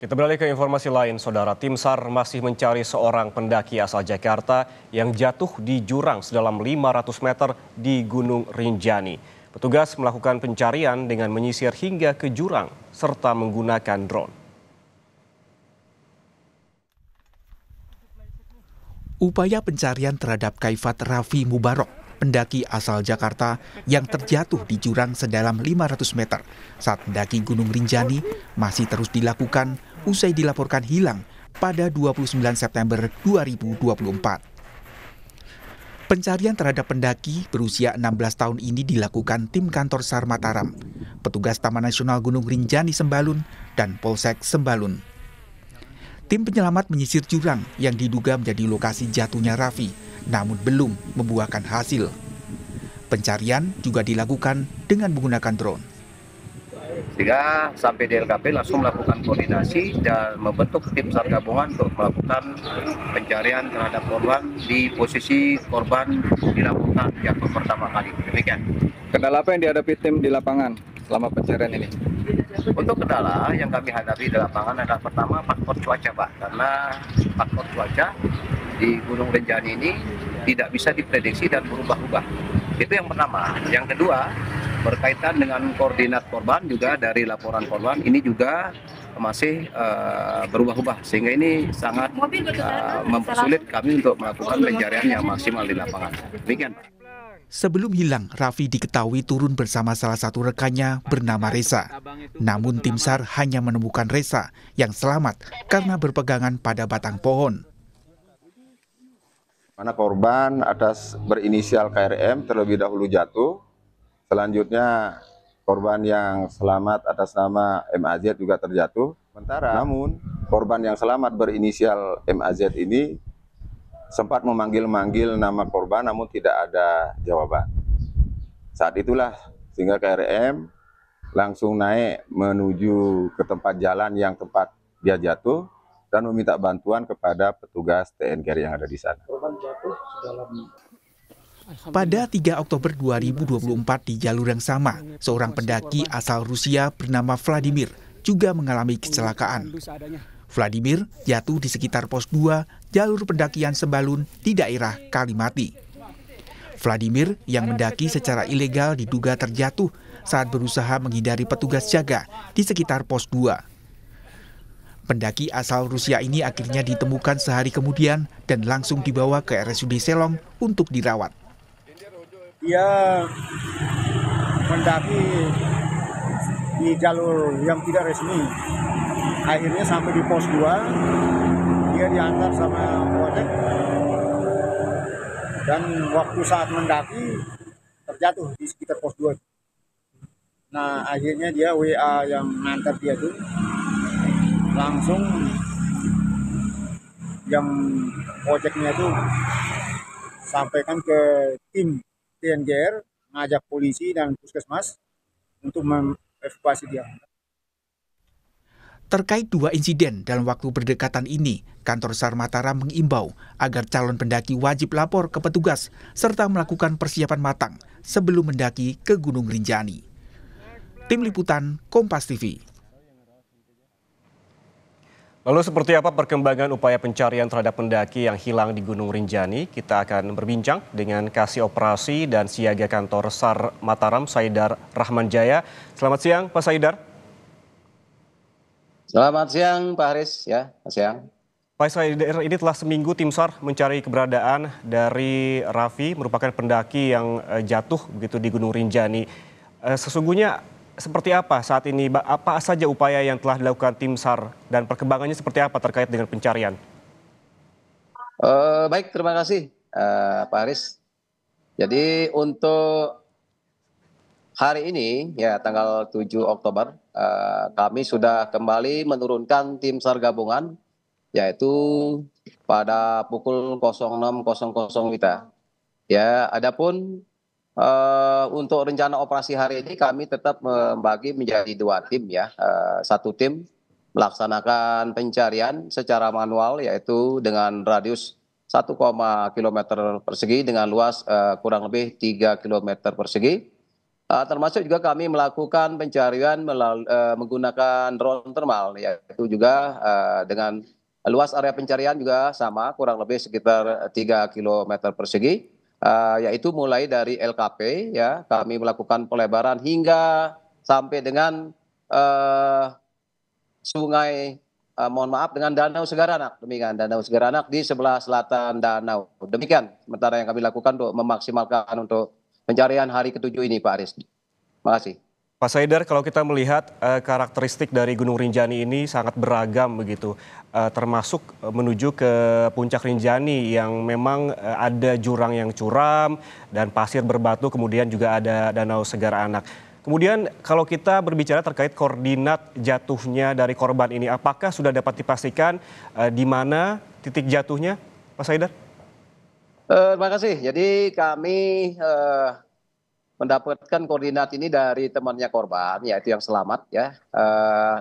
Kita beralih ke informasi lain, Saudara. Tim SAR masih mencari seorang pendaki asal Jakarta yang jatuh di jurang sedalam 500 meter di Gunung Rinjani. Petugas melakukan pencarian dengan menyisir hingga ke jurang serta menggunakan drone. Upaya pencarian terhadap Kaifat Raffi Mubarok, pendaki asal Jakarta yang terjatuh di jurang sedalam 500 meter saat mendaki Gunung Rinjani masih terus dilakukan usai dilaporkan hilang pada 29 September 2024. Pencarian terhadap pendaki berusia 16 tahun ini dilakukan tim kantor SAR Mataram, petugas Taman Nasional Gunung Rinjani Sembalun, dan Polsek Sembalun. Tim penyelamat menyisir jurang yang diduga menjadi lokasi jatuhnya Raffi, namun belum membuahkan hasil. Pencarian juga dilakukan dengan menggunakan drone. Sehingga sampai di LKP langsung melakukan koordinasi dan membentuk tim SAR gabungan untuk melakukan pencarian terhadap korban di posisi korban dilakukan jatuh pertama kali. Demikian. Kendala apa yang dihadapi tim di lapangan selama pencarian ini? Untuk kendala yang kami hadapi di lapangan adalah pertama faktor cuaca, Pak. Karena faktor cuaca di Gunung Rinjani ini tidak bisa diprediksi dan berubah-ubah. Itu yang pertama. Yang kedua, berkaitan dengan koordinat korban juga dari laporan korban ini juga masih berubah-ubah sehingga ini sangat mempersulit kami untuk melakukan pencarian yang maksimal di lapangan. Demikian. Sebelum hilang, Raffi diketahui turun bersama salah satu rekannya bernama Reza. Namun tim SAR hanya menemukan Reza yang selamat karena berpegangan pada batang pohon. Mana korban atas berinisial KRM terlebih dahulu jatuh. Selanjutnya korban yang selamat atas nama MAZ juga terjatuh. Namun korban yang selamat berinisial MAZ ini sempat memanggil-manggil nama korban namun tidak ada jawaban. Saat itulah sehingga KRM langsung naik menuju ke tempat jalan yang tempat dia jatuh dan meminta bantuan kepada petugas TNKR yang ada di sana. Korban jatuh dalam Pada 3 Oktober 2024 di jalur yang sama, seorang pendaki asal Rusia bernama Vladimir juga mengalami kecelakaan. Vladimir jatuh di sekitar pos 2 jalur pendakian Sembalun di daerah Kalimati. Vladimir yang mendaki secara ilegal diduga terjatuh saat berusaha menghindari petugas jaga di sekitar pos 2. Pendaki asal Rusia ini akhirnya ditemukan sehari kemudian dan langsung dibawa ke RSUD Selong untuk dirawat. dia mendaki di jalur yang tidak resmi. Akhirnya sampai di pos 2, dia diantar sama ojek. Dan waktu saat mendaki terjatuh di sekitar pos 2. Nah, akhirnya dia WA yang ngantar dia tuh langsung yang ojeknya tuh sampaikan ke tim TNKR, ngajak polisi dan puskesmas untuk mengevakuasi dia. Terkait 2 insiden dalam waktu berdekatan ini, kantor SAR Mataram mengimbau agar calon pendaki wajib lapor ke petugas serta melakukan persiapan matang sebelum mendaki ke Gunung Rinjani. Tim Liputan Kompas TV. Lalu seperti apa perkembangan upaya pencarian terhadap pendaki yang hilang di Gunung Rinjani? Kita akan berbincang dengan Kasih Operasi dan Siaga Kantor SAR Mataram, Saidar Rahman Jaya. Selamat siang, Pak Saidar. Selamat siang, Pak Haris. Ya, siang. Pak Saidar, ini telah seminggu tim SAR mencari keberadaan dari Raffi, merupakan pendaki yang jatuh begitu di Gunung Rinjani. Sesungguhnya seperti apa saat ini? Apa saja upaya yang telah dilakukan tim SAR dan perkembangannya seperti apa terkait dengan pencarian? Baik, terima kasih Pak Haris. Jadi untuk hari ini ya tanggal 7 Oktober kami sudah kembali menurunkan tim SAR gabungan yaitu pada pukul 06.00 WITA. Ya, adapun untuk rencana operasi hari ini kami tetap membagi menjadi 2 tim ya. Satu tim melaksanakan pencarian secara manual yaitu dengan radius 1, km persegi dengan luas kurang lebih 3 km persegi. Termasuk juga kami melakukan pencarian menggunakan drone thermal, yaitu juga dengan luas area pencarian juga sama, kurang lebih sekitar 3 kilometer persegi, yaitu mulai dari LKP, ya, kami melakukan pelebaran hingga sampai dengan sungai, mohon maaf, dengan Danau Segaranak, demikian, Danau Segaranak di sebelah selatan danau. Demikian sementara yang kami lakukan untuk memaksimalkan untuk pencarian hari ke-7 ini, Pak Aris. Terima kasih. Pak Saidar, kalau kita melihat karakteristik dari Gunung Rinjani ini sangat beragam begitu, termasuk menuju ke Puncak Rinjani yang memang ada jurang yang curam dan pasir berbatu, kemudian juga ada Danau Segar Anak. Kemudian kalau kita berbicara terkait koordinat jatuhnya dari korban ini, apakah sudah dapat dipastikan di mana titik jatuhnya, Pak Saidar? Terima kasih. Jadi kami mendapatkan koordinat ini dari temannya korban, yaitu yang selamat, ya.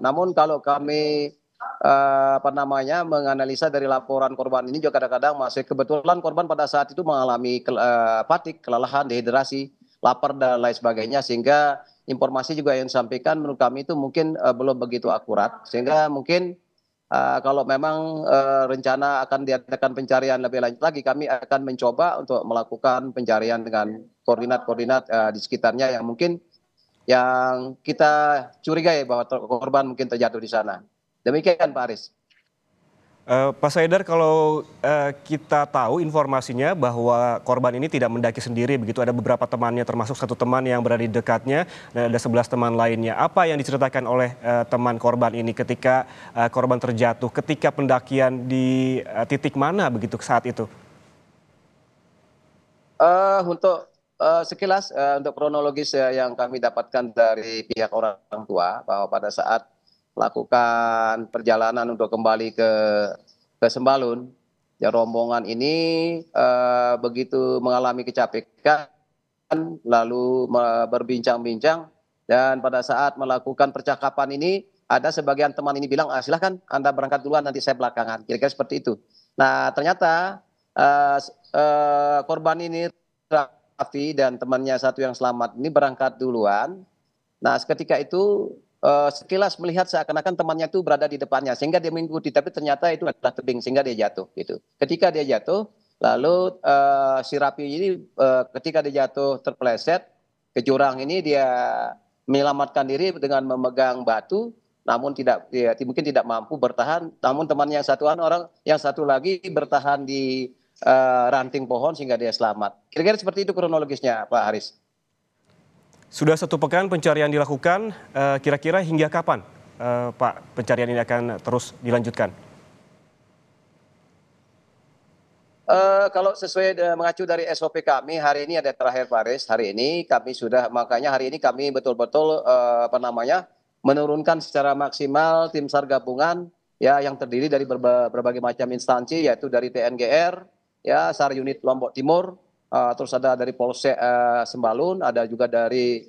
Namun kalau kami menganalisa dari laporan korban ini juga kadang-kadang masih kebetulan korban pada saat itu mengalami fatigue, kelelahan, dehidrasi, lapar dan lain sebagainya, sehingga informasi juga yang disampaikan menurut kami itu mungkin belum begitu akurat, sehingga mungkin kalau memang rencana akan diadakan pencarian lebih lanjut lagi, kami akan mencoba untuk melakukan pencarian dengan koordinat-koordinat di sekitarnya yang mungkin yang kita curigai bahwa korban mungkin terjatuh di sana. Demikian, Pak Aris. Pak Saidar, kalau kita tahu informasinya bahwa korban ini tidak mendaki sendiri, begitu ada beberapa temannya, termasuk satu teman yang berada di dekatnya dan ada 11 teman lainnya. Apa yang diceritakan oleh teman korban ini ketika korban terjatuh, ketika pendakian di titik mana begitu saat itu? Untuk sekilas untuk kronologis yang kami dapatkan dari pihak orang tua bahwa pada saat melakukan perjalanan untuk kembali ke Sembalun, ya rombongan ini begitu mengalami kecapekan lalu berbincang-bincang, dan pada saat melakukan percakapan ini ada sebagian teman ini bilang, silahkan Anda berangkat duluan, nanti saya belakangan, kira-kira seperti itu. Nah ternyata korban ini, Raffi dan temannya satu yang selamat ini, berangkat duluan. Nah ketika itu sekilas melihat seakan-akan temannya itu berada di depannya sehingga dia mengikuti, tapi ternyata itu adalah tebing sehingga dia jatuh gitu. Ketika dia jatuh, lalu si Raffi ini ketika dia jatuh terpeleset ke jurang ini, dia menyelamatkan diri dengan memegang batu, namun mungkin tidak mampu bertahan. Namun temannya yang satu lagi bertahan di ranting pohon sehingga dia selamat. Kira-kira seperti itu kronologisnya, Pak Haris. Sudah 1 pekan pencarian dilakukan, kira-kira hingga kapan Pak pencarian ini akan terus dilanjutkan? Kalau sesuai mengacu dari SOP kami, hari ini ada terakhir Pak Aris, hari ini kami sudah, makanya hari ini kami betul-betul menurunkan secara maksimal tim SAR gabungan, ya, yang terdiri dari berbagai macam instansi, yaitu dari TNGR, ya, SAR unit Lombok Timur, terus ada dari Polsek Sembalun, ada juga dari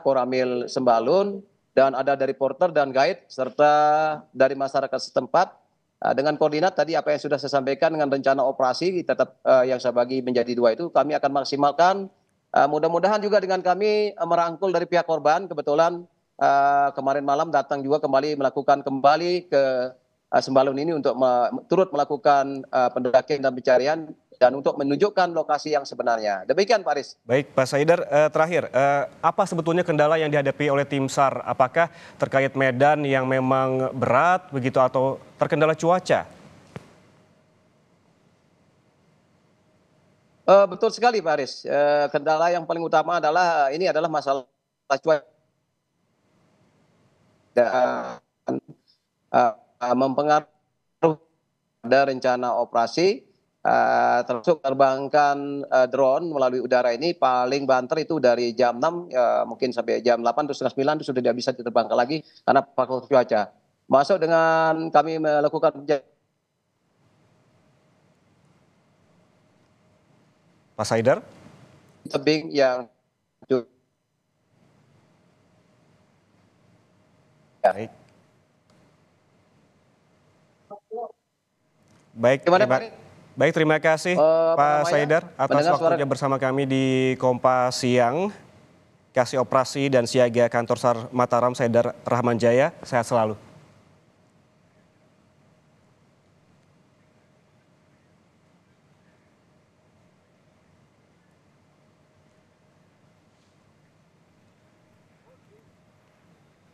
Koramil Sembalun, dan ada dari porter dan guide serta dari masyarakat setempat. Dengan koordinat tadi apa yang sudah saya sampaikan, dengan rencana operasi tetap yang saya bagi menjadi 2 itu kami akan maksimalkan. Mudah-mudahan juga dengan kami merangkul dari pihak korban, kebetulan kemarin malam datang juga kembali melakukan kembali ke Sembalun ini untuk turut melakukan pendakian dan pencarian dan untuk menunjukkan lokasi yang sebenarnya. Demikian Pak Aris. Baik Pak Saidar, terakhir, apa sebetulnya kendala yang dihadapi oleh tim SAR? Apakah terkait medan yang memang berat begitu atau terkendala cuaca? Betul sekali Pak Aris. Kendala yang paling utama adalah masalah cuaca. Dan mempengaruhi pada rencana operasi, termasuk terbangkan drone melalui udara ini paling banter itu dari jam 6 mungkin sampai jam 8 atau setengah 9 itu sudah tidak bisa diterbangkan lagi karena faktor cuaca. Masuk dengan kami melakukan Pak Saidar? tebing yang Baik. Baik, gimana Pak? Baik, terima kasih Pak Saidar atas waktunya bersama kami di Kompas Siang. Kasih Operasi dan Siaga Kantor SAR Mataram Saidar Rahmanjaya, sehat selalu.